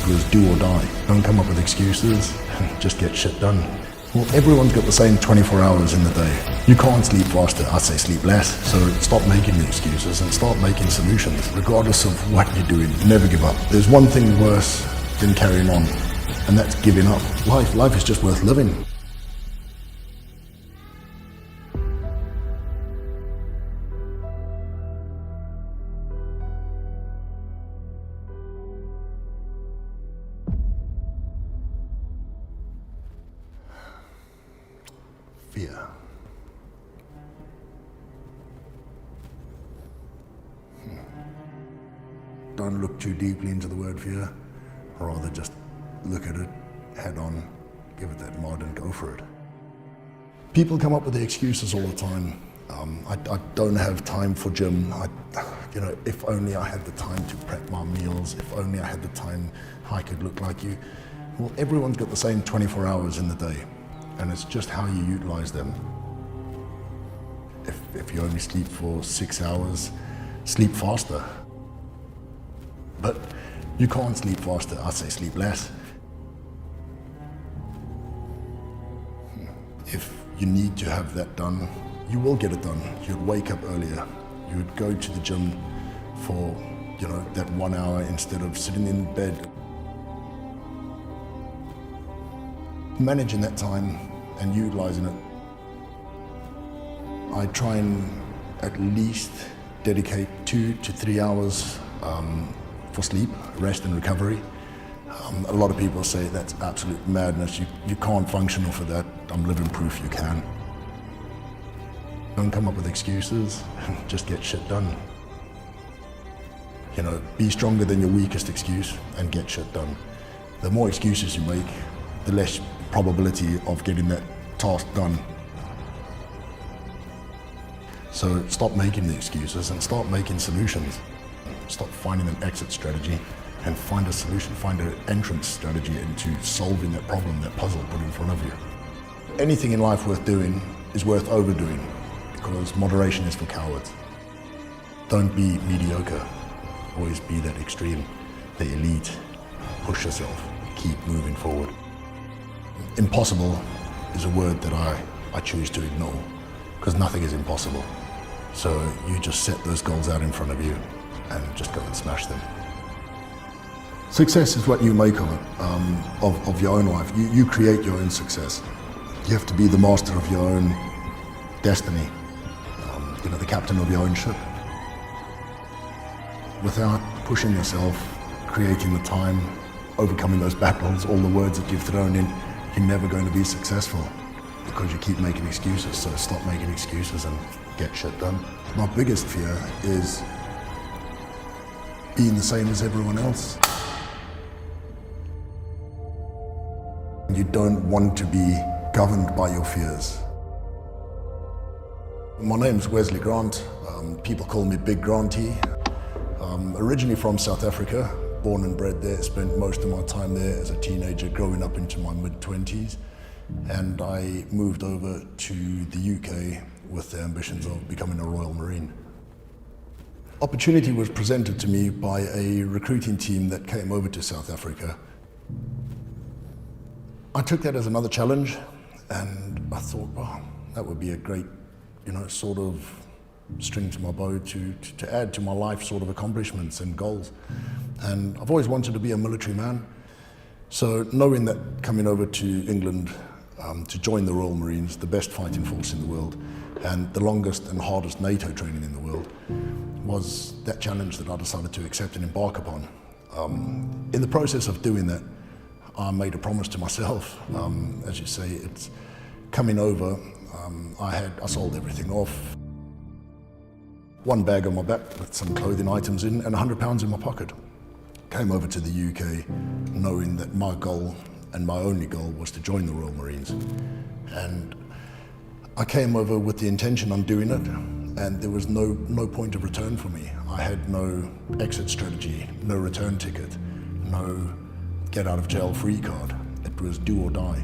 It was do or die. Don't come up with excuses, just get shit done. Well, everyone's got the same 24 hours in the day. You can't sleep faster, I say sleep less. So stop making the excuses and start making solutions. Regardless of what you're doing, never give up. There's one thing worse than carrying on, and that's giving up. Life is just worth living. Fear. Don't look too deeply into the word fear, rather just look at it head on, give it that nod and go for it. People come up with the excuses all the time. I don't have time for gym. If only I had the time to prep my meals, if only I had the time I could look like you. Well, everyone's got the same 24 hours in the day, and it's just how you utilize them. If you only sleep for 6 hours, sleep faster. But you can't sleep faster, I say sleep less. If you need to have that done, you will get it done. You'd wake up earlier. You would go to the gym for, that 1 hour instead of sitting in bed. Managing that time and utilizing it. I try and at least dedicate 2 to 3 hours for sleep, rest and recovery. A lot of people say that's absolute madness. You can't function off of that. I'm living proof you can. Don't come up with excuses, just get shit done. Be stronger than your weakest excuse and get shit done. The more excuses you make, the less probability of getting that task done. So stop making the excuses and start making solutions. Stop finding an exit strategy and find a solution, find an entrance strategy into solving that problem, that puzzle put in front of you. Anything in life worth doing is worth overdoing, because moderation is for cowards. Don't be mediocre, always be that extreme, the elite. Push yourself, keep moving forward. Impossible is a word that I choose to ignore, because nothing is impossible. So you just set those goals out in front of you and just go and smash them. Success is what you make of it, of your own life. You create your own success. You have to be the master of your own destiny, the captain of your own ship. Without pushing yourself, creating the time, overcoming those battles, all the words that you've thrown in, you're never going to be successful, because you keep making excuses. So stop making excuses and get shit done. My biggest fear is being the same as everyone else. You don't want to be governed by your fears. My name's Wesley Grant. People call me Big Granty. Originally from South Africa, born and bred there, spent most of my time there as a teenager, growing up into my mid-20s. And I moved over to the UK with the ambitions of becoming a Royal Marine. Opportunity was presented to me by a recruiting team that came over to South Africa. I took that as another challenge, and I thought, wow, that would be a great, sort of string to my bow to add to my life sort of accomplishments and goals. And I've always wanted to be a military man. So knowing that coming over to England to join the Royal Marines, the best fighting force in the world, and the longest and hardest NATO training in the world, was that challenge that I decided to accept and embark upon. In the process of doing that, I made a promise to myself. As you say, it's coming over, I sold everything off. One bag on my back with some clothing items in and £100 in my pocket. Came over to the UK knowing that my goal and my only goal was to join the Royal Marines. And I came over with the intention on doing it, and there was no point of return for me. I had no exit strategy, no return ticket, no get out of jail free card. It was do or die.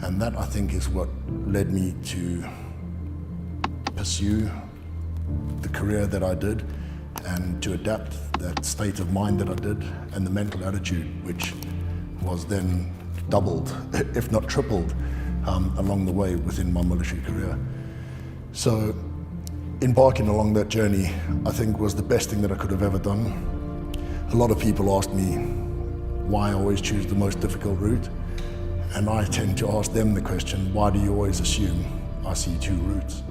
And that, I think, is what led me to pursue the career that I did, and to adapt that state of mind that I did, and the mental attitude which was then doubled, if not tripled, along the way within my military career. So embarking along that journey, I think, was the best thing that I could have ever done. A lot of people ask me why I always choose the most difficult route, and I tend to ask them the question, why do you always assume I see two routes?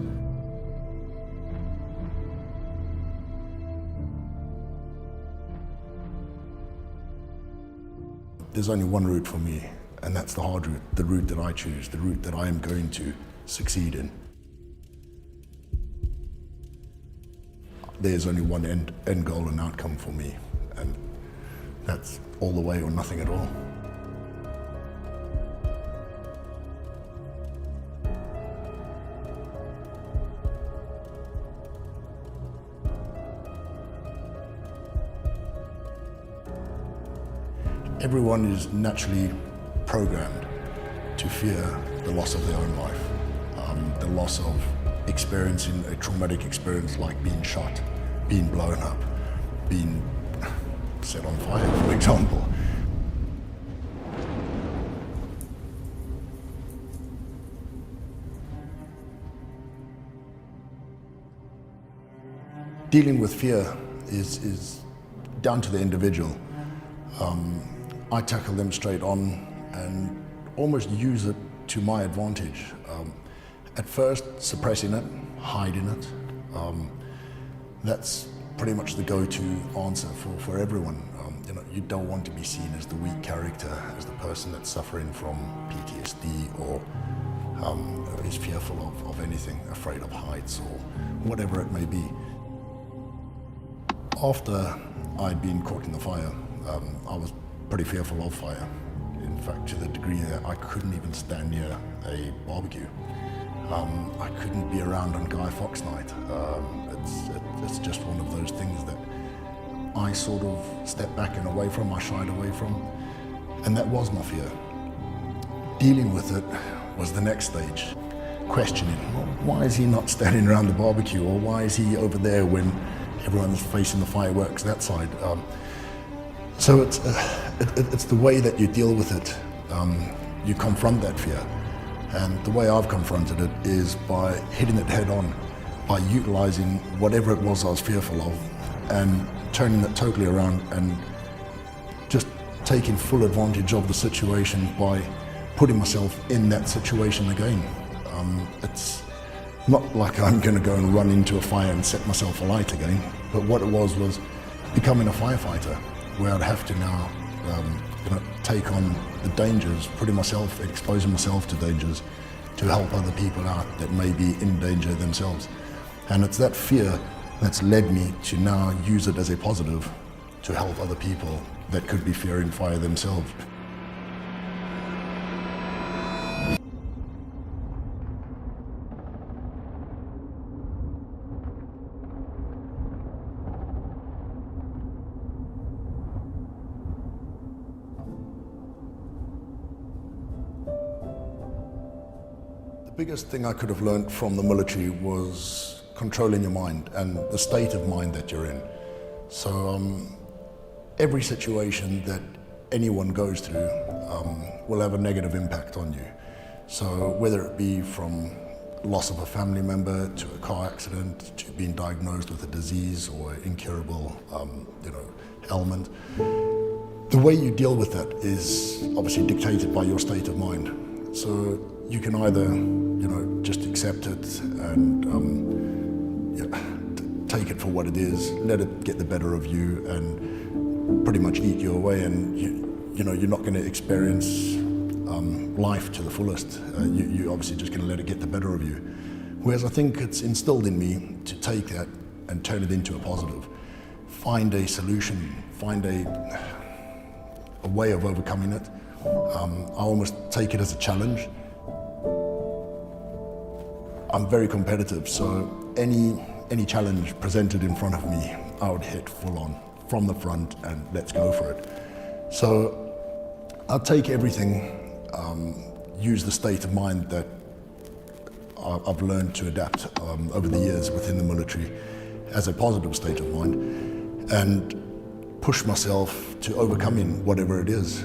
There's only one route for me, and that's the hard route, the route that I choose, the route that I am going to succeed in. There's only one end goal and outcome for me, and that's all the way or nothing at all. Everyone is naturally programmed to fear the loss of their own life, the loss of experiencing a traumatic experience like being shot, being blown up, being set on fire, for example. Dealing with fear is down to the individual. I tackle them straight on and almost use it to my advantage. At first, suppressing it, hiding it, that's pretty much the go-to answer for everyone. You don't want to be seen as the weak character, as the person that's suffering from PTSD or is fearful of anything, afraid of heights or whatever it may be. After I'd been caught in the fire, I was pretty fearful of fire. In fact, to the degree that I couldn't even stand near a barbecue. I couldn't be around on Guy Fawkes night. It's just one of those things that I sort of stepped back and away from, I shied away from, and that was my fear. Dealing with it was the next stage. Questioning, well, why is he not standing around the barbecue, or why is he over there when everyone's facing the fireworks that side? So it's the way that you deal with it. You confront that fear. And the way I've confronted it is by hitting it head on, by utilizing whatever it was I was fearful of and turning it totally around and just taking full advantage of the situation by putting myself in that situation again. It's not like I'm going to go and run into a fire and set myself alight again, but what it was becoming a firefighter, where I'd have to now take on the dangers, exposing myself to dangers to help other people out that may be in danger themselves. And it's that fear that's led me to now use it as a positive to help other people that could be fearing fire themselves. The biggest thing I could have learned from the military was controlling your mind and the state of mind that you're in. So every situation that anyone goes through will have a negative impact on you. So whether it be from loss of a family member to a car accident to being diagnosed with a disease or incurable ailment, the way you deal with that is obviously dictated by your state of mind. So you can either, just accept it and take it for what it is, let it get the better of you, and pretty much eat your way. And you're not going to experience life to the fullest. You're obviously just going to let it get the better of you. Whereas I think it's instilled in me to take that and turn it into a positive. Find a solution. Find a way of overcoming it. I almost take it as a challenge. I'm very competitive, so any challenge presented in front of me, I would hit full on from the front and let's go for it. So I'll take everything, use the state of mind that I've learned to adapt over the years within the military as a positive state of mind, and push myself to overcoming whatever it is.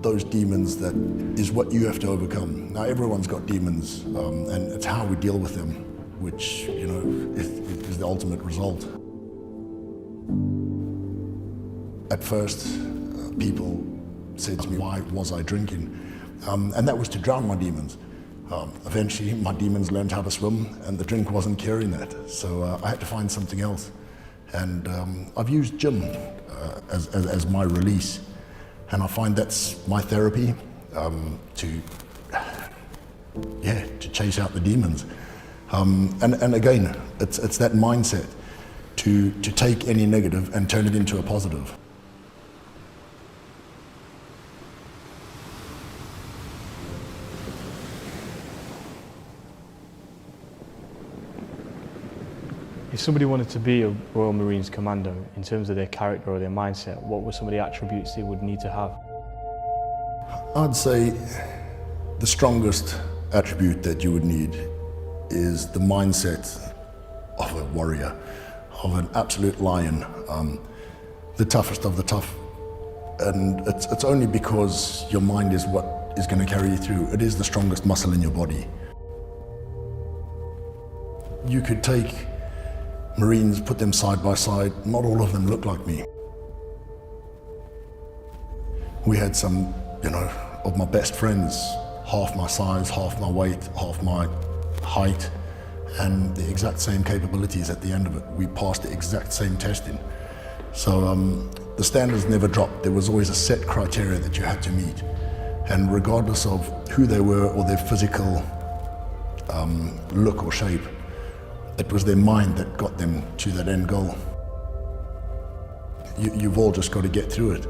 Those demons, that is what you have to overcome. Now, everyone's got demons, and it's how we deal with them, which, you know, is the ultimate result. At first, people said to me, why was I drinking? And that was to drown my demons. Eventually, my demons learned how to swim, and the drink wasn't curing that. So I had to find something else. And I've used gym as my release. And I find that's my therapy, to chase out the demons. And again, it's that mindset to take any negative and turn it into a positive. If somebody wanted to be a Royal Marines Commando, in terms of their character or their mindset, what were some of the attributes they would need to have? I'd say the strongest attribute that you would need is the mindset of a warrior, of an absolute lion, the toughest of the tough. And it's only because your mind is what is going to carry you through. It is the strongest muscle in your body. You could take Marines, put them side by side, not all of them look like me. We had some, of my best friends, half my size, half my weight, half my height, and the exact same capabilities at the end of it. We passed the exact same testing. So the standards never dropped. There was always a set criteria that you had to meet. And regardless of who they were or their physical look or shape, it was their mind that got them to that end goal. You've all just got to get through it.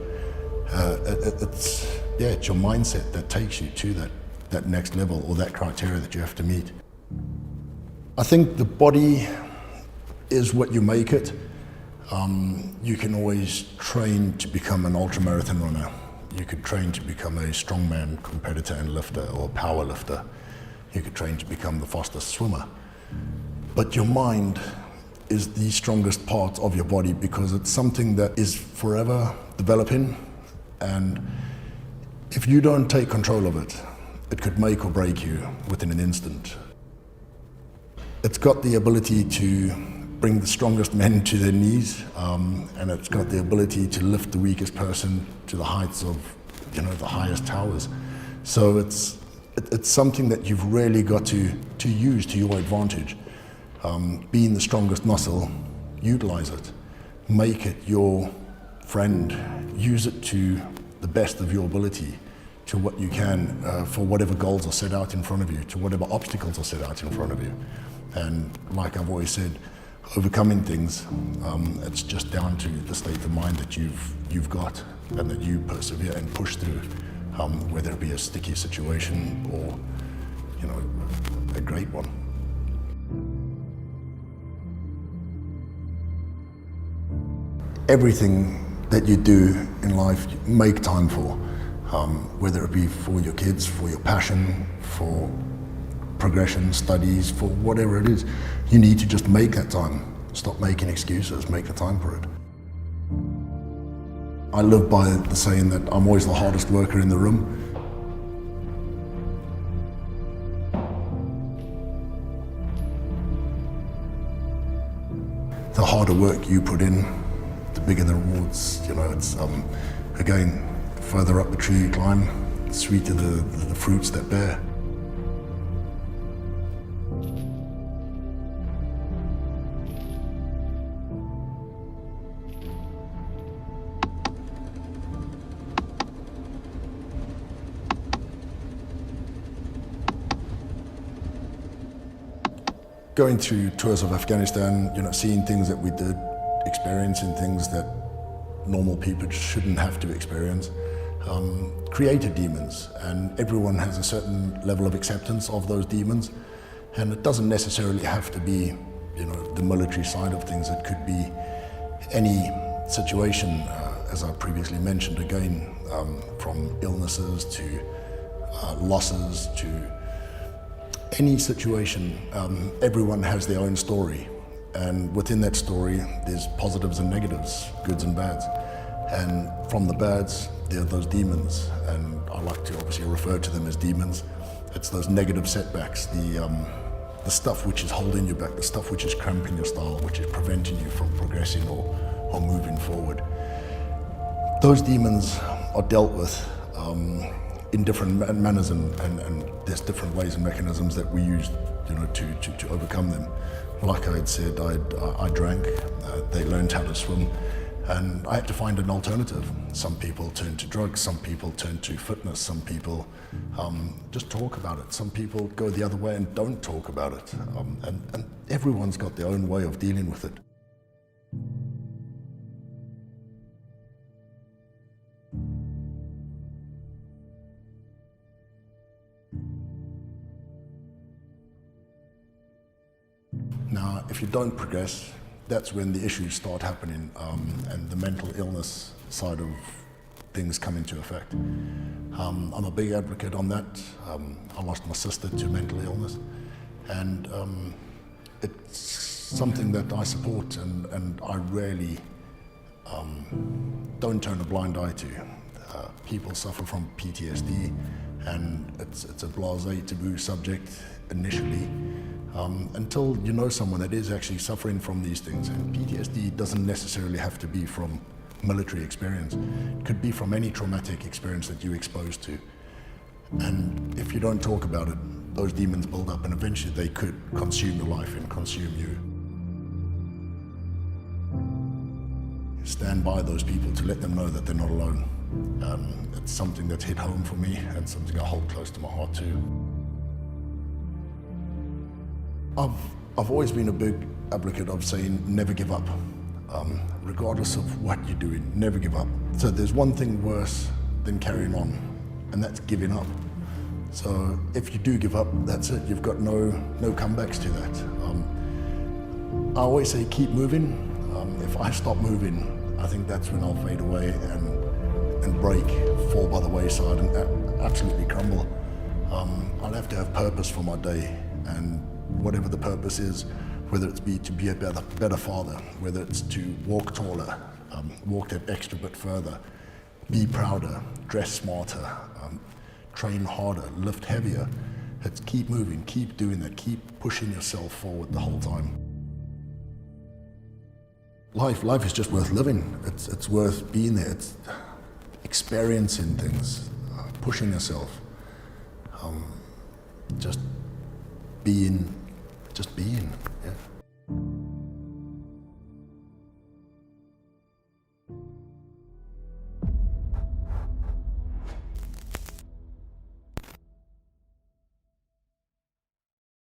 It's your mindset that takes you to that next level or that criteria that you have to meet. I think the body is what you make it. You can always train to become an ultramarathon runner. You could train to become a strongman competitor and lifter or power lifter. You could train to become the fastest swimmer. But your mind is the strongest part of your body because it's something that is forever developing, and if you don't take control of it, it could make or break you within an instant. It's got the ability to bring the strongest men to their knees, and it's got the ability to lift the weakest person to the heights of, the highest towers. So it's something that you've really got to use to your advantage. Being the strongest muscle, utilize it. Make it your friend. Use it to the best of your ability, to what you can, for whatever goals are set out in front of you, to whatever obstacles are set out in front of you. And like I've always said, overcoming things, it's just down to the state of mind that you've got and that you persevere and push through, whether it be a sticky situation or, a great one. Everything that you do in life, make time for, whether it be for your kids, for your passion, for progression, studies, for whatever it is. You need to just make that time. Stop making excuses, make the time for it. I live by the saying that I'm always the hardest worker in the room. The harder work you put in, the bigger the rewards. It's again, further up the tree you climb, the sweeter the fruits that bear. Going through tours of Afghanistan, seeing things that we did, experiencing things that normal people shouldn't have to experience, created demons, and everyone has a certain level of acceptance of those demons, and it doesn't necessarily have to be, the military side of things. It could be any situation, as I previously mentioned, again, from illnesses to losses to any situation. Everyone has their own story, and within that story there's positives and negatives, goods and bads, And from the bads, there are those demons, and I like to obviously refer to them as demons. It's those negative setbacks, the stuff which is holding you back, the stuff which is cramping your style, which is preventing you from progressing or moving forward. Those demons are dealt with in different manners, and there's different ways and mechanisms that we use, to overcome them. Like I had said, I drank, they learned how to swim, and I had to find an alternative. Some people turn to drugs, some people turn to fitness, some people just talk about it. Some people go the other way and don't talk about it. And everyone's got their own way of dealing with it. Now, if you don't progress, that's when the issues start happening, and the mental illness side of things come into effect. I'm a big advocate on that. I lost my sister to mental illness, and it's something that I support, and I really don't turn a blind eye to. People suffer from PTSD, and it's a blasé, taboo subject initially, until you know someone that is actually suffering from these things. And PTSD doesn't necessarily have to be from military experience. It could be from any traumatic experience that you're exposed to. And if you don't talk about it, those demons build up, and eventually they could consume your life and consume you. Stand by those people to let them know that they're not alone. It's something that's hit home for me, and something I hold close to my heart too. I've always been a big advocate of saying never give up. Regardless of what you're doing, never give up. So there's one thing worse than carrying on, and that's giving up. So if you do give up, that's it. You've got no comebacks to that. I always say keep moving. If I stop moving, I think that's when I'll fade away and break, fall by the wayside, and absolutely crumble. I'll have to have purpose for my day, and whatever the purpose is, whether it's to be a better father, whether it's to walk taller, walk that extra bit further, be prouder, dress smarter, train harder, lift heavier. It's keep moving, keep doing that, keep pushing yourself forward the whole time. Life is just worth living. It's worth being there. It's experiencing things, pushing yourself, just being, yeah.